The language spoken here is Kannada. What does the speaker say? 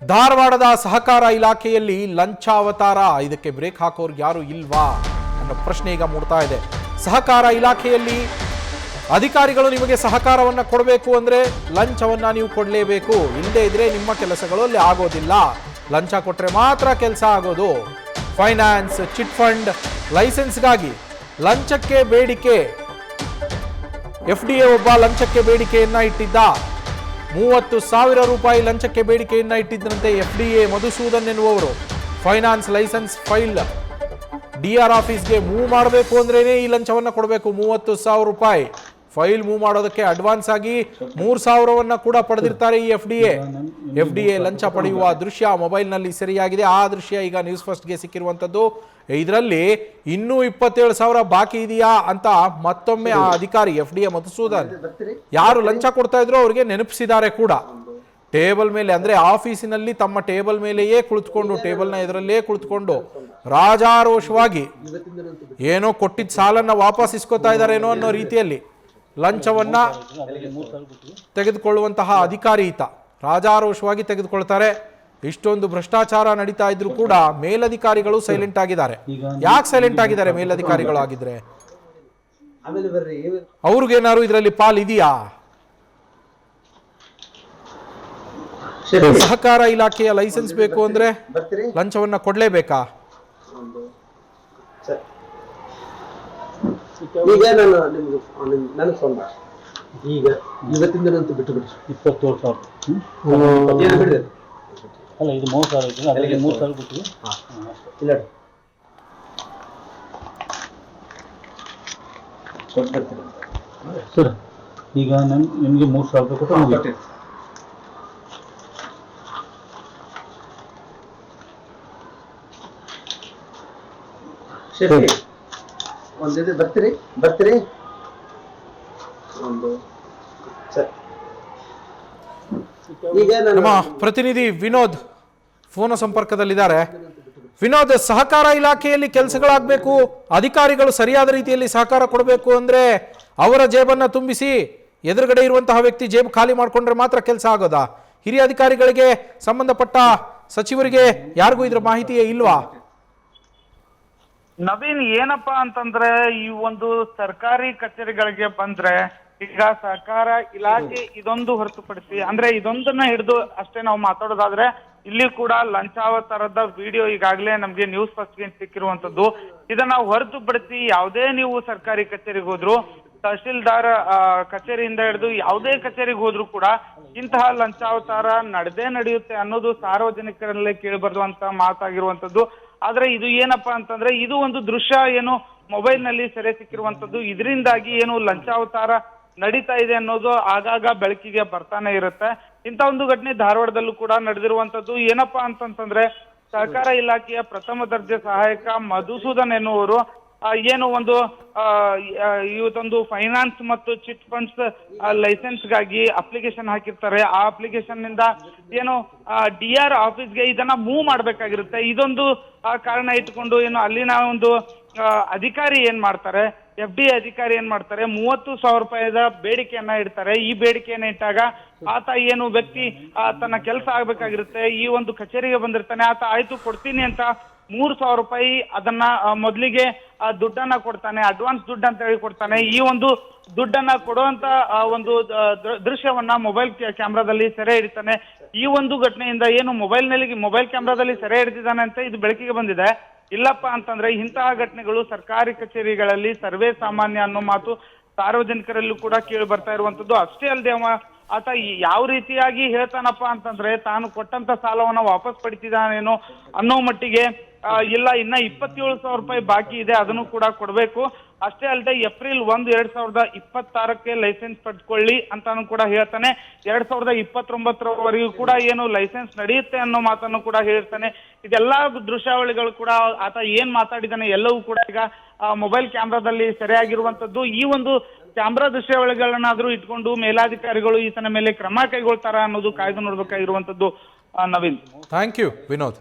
ಧಾರವಾಡದ ಸಹಕಾರ ಇಲಾಖೆಯಲ್ಲಿ ಲಂಚಾವತಾರ, ಇದಕ್ಕೆ ಬ್ರೇಕ್ ಹಾಕೋರು ಯಾರು ಇಲ್ವಾ ಅನ್ನೋ ಪ್ರಶ್ನೆ ಈಗ ಮೂಡ್ತಾ ಇದೆ. ಸಹಕಾರ ಇಲಾಖೆಯಲ್ಲಿ ಅಧಿಕಾರಿಗಳು ನಿಮಗೆ ಸಹಕಾರವನ್ನು ಕೊಡಬೇಕು ಅಂದ್ರೆ ಲಂಚವನ್ನ ನೀವು ಕೊಡಲೇಬೇಕು, ಇಲ್ಲದೇ ಇದ್ರೆ ನಿಮ್ಮ ಕೆಲಸಗಳು ಅಲ್ಲಿ ಆಗೋದಿಲ್ಲ. ಲಂಚ ಕೊಟ್ಟರೆ ಮಾತ್ರ ಕೆಲಸ ಆಗೋದು. ಫೈನಾನ್ಸ್, ಚಿಟ್ ಫಂಡ್, ಲೈಸೆನ್ಸ್ಗಾಗಿ ಲಂಚಕ್ಕೆ ಬೇಡಿಕೆ. FDA ಒಬ್ಬ ಲಂಚಕ್ಕೆ ಬೇಡಿಕೆಯನ್ನ ಇಟ್ಟಿದ್ದ. 30,000 ರೂಪಾಯಿ ಲಂಚಕ್ಕೆ ಬೇಡಿಕೆಯನ್ನ ಇಟ್ಟಿದ್ದಂತೆ FDA ಮಧುಸೂದನ್ ಎನ್ನುವವರು. ಫೈನಾನ್ಸ್ ಲೈಸೆನ್ಸ್ ಫೈಲ್ DR ಆಫೀಸ್ಗೆ ಮೂವ್ ಮಾಡಬೇಕು ಅಂದ್ರೇನೆ ಈ ಲಂಚವನ್ನ ಕೊಡಬೇಕು. 30,000 ರೂಪಾಯಿ ಫೈಲ್ ಮೂವ್ ಮಾಡೋದಕ್ಕೆ ಅಡ್ವಾನ್ಸ್ ಆಗಿ 3,000ವನ್ನ ಕೂಡ ಪಡೆದಿರ್ತಾರೆ ಈ FDA ಲಂಚ ಪಡೆಯುವ ದೃಶ್ಯ ಮೊಬೈಲ್ನಲ್ಲಿ ಸೆರೆಯಾಗಿದೆ. ಆ ದೃಶ್ಯ ಈಗ ನ್ಯೂಸ್ ಫಸ್ಟ್ಗೆ ಸಿಕ್ಕಿರುವಂತದ್ದು. ಇದರಲ್ಲಿ ಇನ್ನೂ 27,000 ಬಾಕಿ ಇದೆಯಾ ಅಂತ ಮತ್ತೊಮ್ಮೆ ಆ ಅಧಿಕಾರಿ FDA ಮಧುಸೂದನ್ ಯಾರು ಲಂಚ ಕೊಡ್ತಾ ಇದ್ರು ಅವರಿಗೆ ನೆನಪಿಸಿದ್ದಾರೆ ಕೂಡ. ಟೇಬಲ್ ಮೇಲೆ ಅಂದ್ರೆ ಆಫೀಸಿನಲ್ಲಿ ತಮ್ಮ ಟೇಬಲ್ ಮೇಲೆಯೇ ಕುಳಿತುಕೊಂಡು, ಟೇಬಲ್ನ ಎದುರಲ್ಲೇ ಕುಳಿತುಕೊಂಡು ರಾಜಾರೋಷವಾಗಿ ಏನೋ ಕೊಟ್ಟಿದ್ದ ಸಾಲನ್ನ ವಾಪಸ್ ಇಸ್ಕೊತಾ ಇದ್ದಾರೇನೋ ಅನ್ನೋ ರೀತಿಯಲ್ಲಿ ಲಂಚವನ್ನ ತೆಗೆದುಕೊಳ್ಳುವಂತಹ ಅಧಿಕಾರಿ ಈತ ರಾಜಾರೋಷವಾಗಿ ತೆಗೆದುಕೊಳ್ತಾರೆ. ಇಷ್ಟೊಂದು ಭ್ರಷ್ಟಾಚಾರ ನಡೀತಾ ಇದ್ರು ಕೂಡ ಮೇಲಧಿಕಾರಿಗಳು ಸೈಲೆಂಟ್ ಆಗಿದ್ದಾರೆ. ಯಾಕೆ ಸೈಲೆಂಟ್ ಆಗಿದ್ದಾರೆ ಮೇಲಧಿಕಾರಿಗಳು ಆಗಿದ್ರೆ? ಅವ್ರಿಗೇನಾದ್ರು ಇದರಲ್ಲಿ ಪಾಲ್ ಇದೆಯಾ? ಸಹಕಾರ ಇಲಾಖೆಯ ಲೈಸೆನ್ಸ್ ಬೇಕು ಅಂದ್ರೆ ಲಂಚವನ್ನ ಕೊಡ್ಲೇಬೇಕಾ? ಈಗ ನನಗೆ ಫೋನ್ ಮಾಡಿ, ಈಗ ಇವತ್ತಿಂದ ಬಿಟ್ಟು ಬಿಡಿ. 27,000 ಅಲ್ಲ, ಇದು 3,000 ಇದೆ, ಅದರಲ್ಲಿ 3,000 ಬಿಟ್ಟು ಇಲ್ಲ ಸರ್. ಈಗ ನಿಮಗೆ 3,000 ರೂಪಾಯಿ ಕೊಟ್ಟು ಸರಿ, ಒಂದಿದೆ ಬರ್ತೀರಿ ಒಂದು ಸರಿ. ಈಗ ನಮ್ಮ ಪ್ರತಿನಿಧಿ ವಿನೋದ್ ಫೋನ್ ಸಂಪರ್ಕದಲ್ಲಿದ್ದಾರೆ. ವಿನೋದ್, ಸಹಕಾರ ಇಲಾಖೆಯಲ್ಲಿ ಕೆಲಸಗಳಾಗಬೇಕು, ಅಧಿಕಾರಿಗಳು ಸರಿಯಾದ ರೀತಿಯಲ್ಲಿ ಸಹಕಾರ ಕೊಡಬೇಕು ಅಂದ್ರೆ ಅವರ ಜೇಬನ್ನ ತುಂಬಿಸಿ ಎದುರುಗಡೆ ಇರುವಂತಹ ವ್ಯಕ್ತಿ ಜೇಬು ಖಾಲಿ ಮಾಡ್ಕೊಂಡ್ರೆ ಮಾತ್ರ ಕೆಲಸ ಆಗೋದಾ? ಹಿರಿಯ ಅಧಿಕಾರಿಗಳಿಗೆ, ಸಂಬಂಧಪಟ್ಟ ಸಚಿವರಿಗೆ ಯಾರಿಗೂ ಇದ್ರ ಮಾಹಿತಿಯೇ ಇಲ್ವಾ? ನವೀನ್, ಏನಪ್ಪಾ ಅಂತಂದ್ರೆ ಈ ಒಂದು ಸರ್ಕಾರಿ ಕಚೇರಿಗಳಿಗೆ ಬಂದ್ರೆ ಈಗ ಸಹಕಾರ ಇಲಾಖೆ ಇದೊಂದು ಹೊರತುಪಡಿಸಿ ಅಂದ್ರೆ ಇದೊಂದನ್ನ ಹಿಡಿದು ಅಷ್ಟೇ ನಾವು ಮಾತಾಡೋದಾದ್ರೆ ಇಲ್ಲಿ ಕೂಡ ಲಂಚಾವತಾರದ ವಿಡಿಯೋ ಈಗಾಗಲೇ ನಮ್ಗೆ ನ್ಯೂಸ್ ಫಸ್ಟ್ಗೆ ಸಿಕ್ಕಿರುವಂತದ್ದು. ಇದನ್ನ ಹೊರತುಪಡಿಸಿ ಯಾವುದೇ ನೀವು ಸರ್ಕಾರಿ ಕಚೇರಿಗೆ ಹೋದ್ರು, ತಹಶೀಲ್ದಾರ್ ಕಚೇರಿಯಿಂದ ಹಿಡಿದು ಯಾವುದೇ ಕಚೇರಿಗೆ ಹೋದ್ರು ಕೂಡ ಇಂತಹ ಲಂಚಾವತಾರ ನಡೆಯುತ್ತೆ ಅನ್ನೋದು ಸಾರ್ವಜನಿಕರಲ್ಲೇ ಕೇಳಿ ಬರುವಂತ ಮಾತಾಗಿರುವಂತದ್ದು. ಆದ್ರೆ ಇದು ಏನಪ್ಪಾ ಅಂತಂದ್ರೆ ಇದು ಒಂದು ದೃಶ್ಯ ಏನು ಮೊಬೈಲ್ ನಲ್ಲಿ ಸೆರೆ ಸಿಕ್ಕಿರುವಂತದ್ದು. ಇದರಿಂದಾಗಿ ಏನು ಲಂಚಾವತಾರ ನಡೀತಾ ಇದೆ ಅನ್ನೋದು ಆಗಾಗ ಬೆಳಕಿಗೆ ಬರ್ತಾನೆ ಇರುತ್ತೆ. ಇಂಥ ಒಂದು ಘಟನೆ ಧಾರವಾಡದಲ್ಲೂ ಕೂಡ ನಡೆದಿರುವಂತದ್ದು. ಏನಪ್ಪಾ ಅಂತಂತಂದ್ರೆ ಸಹಕಾರ ಇಲಾಖೆಯ ಪ್ರಥಮ ದರ್ಜೆ ಸಹಾಯಕ ಮಧುಸೂದನ್ ಎನ್ನುವರು ಏನು ಒಂದು ಇವತ್ತೊಂದು ಫೈನಾನ್ಸ್ ಮತ್ತು ಚಿಟ್ ಫಂಡ್ಸ್ ಲೈಸೆನ್ಸ್ಗಾಗಿ ಅಪ್ಲಿಕೇಶನ್ ಹಾಕಿರ್ತಾರೆ. ಆ ಅಪ್ಲಿಕೇಶನ್ ನಿಂದ ಏನು DR ಆಫೀಸ್ಗೆ ಇದನ್ನ ಮೂವ್ ಮಾಡ್ಬೇಕಾಗಿರುತ್ತೆ. ಇದೊಂದು ಕಾರಣ ಇಟ್ಕೊಂಡು ಏನು ಅಲ್ಲಿನ ಒಂದು ಅಧಿಕಾರಿ ಏನ್ ಮಾಡ್ತಾರೆ, FDA ಅಧಿಕಾರಿ ಏನ್ ಮಾಡ್ತಾರೆ, 30,000 ರೂಪಾಯಿದ ಬೇಡಿಕೆಯನ್ನ ಇಡ್ತಾರೆ. ಈ ಬೇಡಿಕೆಯನ್ನ ಇಟ್ಟಾಗ ಆತ ಏನು ವ್ಯಕ್ತಿ ತನ್ನ ಕೆಲಸ ಆಗ್ಬೇಕಾಗಿರುತ್ತೆ, ಈ ಒಂದು ಕಚೇರಿಗೆ ಬಂದಿರ್ತಾನೆ. ಆತ ಆಯ್ತು ಕೊಡ್ತೀನಿ ಅಂತ 3,000 ರೂಪಾಯಿ ಅದನ್ನ ಮೊದಲಿಗೆ ದುಡ್ಡನ್ನ ಕೊಡ್ತಾನೆ, ಅಡ್ವಾನ್ಸ್ ದುಡ್ಡು ಅಂತ ಹೇಳಿ ಕೊಡ್ತಾನೆ. ಈ ಒಂದು ದುಡ್ಡನ್ನ ಕೊಡುವಂತ ಒಂದು ದೃಶ್ಯವನ್ನ ಮೊಬೈಲ್ ಕ್ಯಾಮ್ರಾದಲ್ಲಿ ಸೆರೆ ಹಿಡಿತಾನೆ. ಈ ಒಂದು ಘಟನೆಯಿಂದ ಏನು ಮೊಬೈಲ್ ಕ್ಯಾಮ್ರಾದಲ್ಲಿ ಸೆರೆ ಹಿಡಿದಿದ್ದಾನೆ ಅಂತ ಇದು ಬೆಳಕಿಗೆ ಬಂದಿದೆ. ಇಲ್ಲಪ್ಪ ಅಂತಂದ್ರೆ ಇಂತಹ ಘಟನೆಗಳು ಸರ್ಕಾರಿ ಕಚೇರಿಗಳಲ್ಲಿ ಸರ್ವೇ ಸಾಮಾನ್ಯ ಅನ್ನೋ ಮಾತು ಸಾರ್ವಜನಿಕರಲ್ಲೂ ಕೂಡ ಕೇಳಿ ಬರ್ತಾ ಇರುವಂತದ್ದು. ಅಷ್ಟೇ ಅಲ್ಲದೆ ಆತ ಯಾವ ರೀತಿಯಾಗಿ ಹೇಳ್ತಾನಪ್ಪ ಅಂತಂದ್ರೆ ತಾನು ಕೊಟ್ಟಂತ ಸಾಲವನ್ನ ವಾಪಸ್ ಪಡಿತಿದ್ದಾನೇನೋ ಅನ್ನೋ ಮಟ್ಟಿಗೆ ಇಲ್ಲ, ಇನ್ನ 27,000 ರೂಪಾಯಿ ಬಾಕಿ ಇದೆ, ಅದನ್ನು ಕೂಡ ಕೊಡ್ಬೇಕು. ಅಷ್ಟೇ ಅಲ್ಲದೆ ಏಪ್ರಿಲ್ 1, 2026ಕ್ಕೆ ಲೈಸೆನ್ಸ್ ಪಡ್ಕೊಳ್ಳಿ ಅಂತಾನು ಕೂಡ ಹೇಳ್ತಾನೆ. 2029ರವರೆಗೂ ಕೂಡ ಏನು ಲೈಸೆನ್ಸ್ ನಡೆಯುತ್ತೆ ಅನ್ನೋ ಮಾತನ್ನು ಕೂಡ ಹೇಳ್ತಾನೆ. ಇದೆಲ್ಲಾ ದೃಶ್ಯಾವಳಿಗಳು ಕೂಡ ಆತ ಏನ್ ಮಾತಾಡಿದಾನೆ ಎಲ್ಲವೂ ಕೂಡ ಈಗ ಮೊಬೈಲ್ ಕ್ಯಾಮ್ರಾದಲ್ಲಿ ಸೆರೆಯಾಗಿರುವಂತದ್ದು. ಈ ಒಂದು ಕ್ಯಾಮ್ರಾ ದೃಶ್ಯಾವಳಿಗಳನ್ನಾದ್ರೂ ಇಟ್ಕೊಂಡು ಮೇಲಾಧಿಕಾರಿಗಳು ಈತನ ಮೇಲೆ ಕ್ರಮ ಕೈಗೊಳ್ತಾರ ಅನ್ನೋದು ಕಾಯ್ದು ನೋಡ್ಬೇಕಾಗಿರುವಂತದ್ದು. Naveen, thank you Vinod.